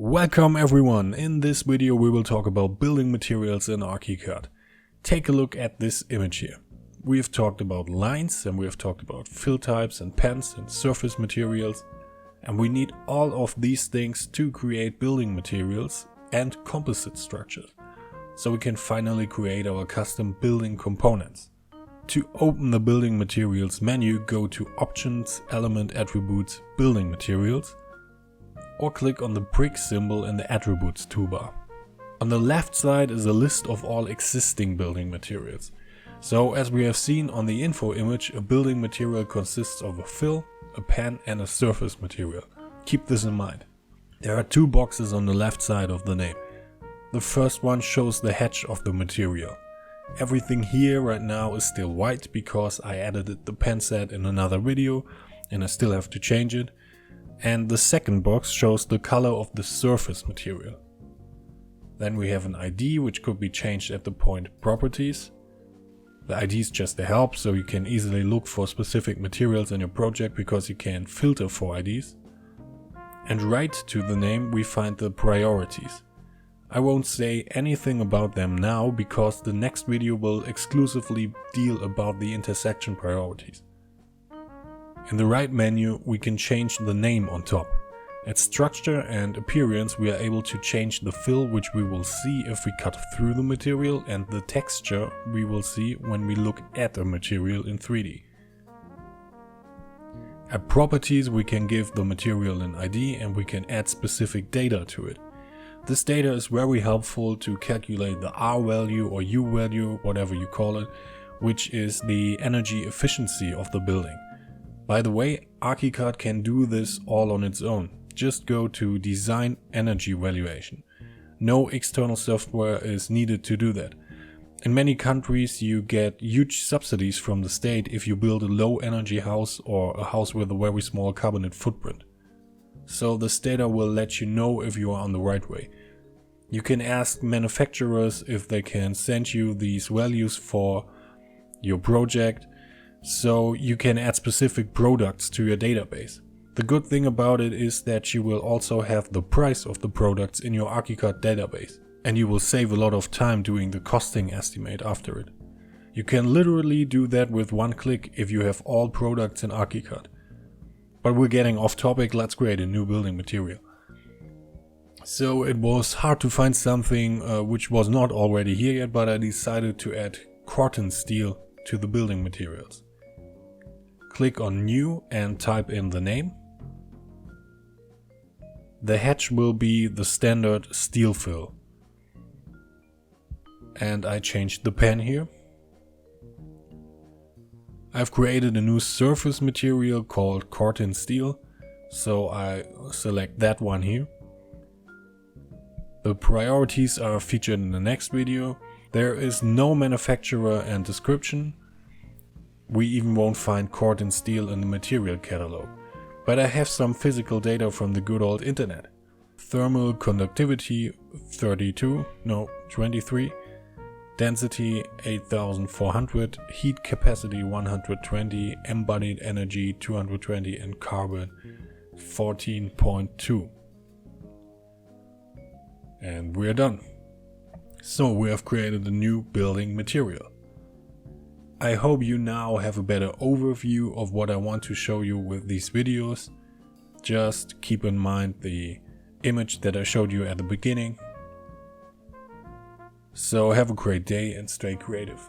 Welcome everyone! In this video we will talk about building materials in Archicad. Take a look at this image here. We have talked about lines and we have talked about fill types and pens and surface materials, and we need all of these things to create building materials and composite structures, so we can finally create our custom building components. To open the building materials menu, go to Options, Element Attributes, Building Materials, or click on the brick symbol in the Attributes toolbar. On the left side is a list of all existing building materials. So as we have seen on the info image, a building material consists of a fill, a pen and a surface material. Keep this in mind. There are two boxes on the left side of the name. The first one shows the hedge of the material. Everything here right now is still white because I edited the pen set in another video and I still have to change it. And the second box shows the color of the surface material. Then we have an ID which could be changed at the point Properties. The ID is just a help, so you can easily look for specific materials in your project because you can filter for IDs. And right to the name we find the priorities. I won't say anything about them now because the next video will exclusively deal about the intersection priorities. In the right menu we can change the name on top. At structure and appearance we are able to change the fill, which we will see if we cut through the material, and the texture we will see when we look at a material in 3D. At properties we can give the material an ID and we can add specific data to it. This data is very helpful to calculate the R value or U value, whatever you call it, which is the energy efficiency of the building. By the way, Archicad can do this all on its own. Just go to Design Energy Valuation. No external software is needed to do that. In many countries you get huge subsidies from the state if you build a low energy house or a house with a very small carbon footprint. So this data will let you know if you are on the right way. You can ask manufacturers if they can send you these values for your project, so you can add specific products to your database. The good thing about it is that you will also have the price of the products in your Archicad database, and you will save a lot of time doing the costing estimate after it. You can literally do that with one click if you have all products in Archicad. But we're getting off topic, let's create a new building material. So it was hard to find something which was not already here yet, but I decided to add Qreative steel to the building materials. Click on New and type in the name. The hedge will be the standard steel fill. And I changed the pen here. I've created a new surface material called Qreative steel, so I select that one here. The priorities are featured in the next video. There is no manufacturer and description. We even won't find Qreative steel in the material catalog. But I have some physical data from the good old internet. Thermal conductivity 23, density 8400, heat capacity 120, embodied energy 220 and carbon 14.2. And we're done. So we have created a new building material. I hope you now have a better overview of what I want to show you with these videos. Just keep in mind the image that I showed you at the beginning. So have a great day and stay creative.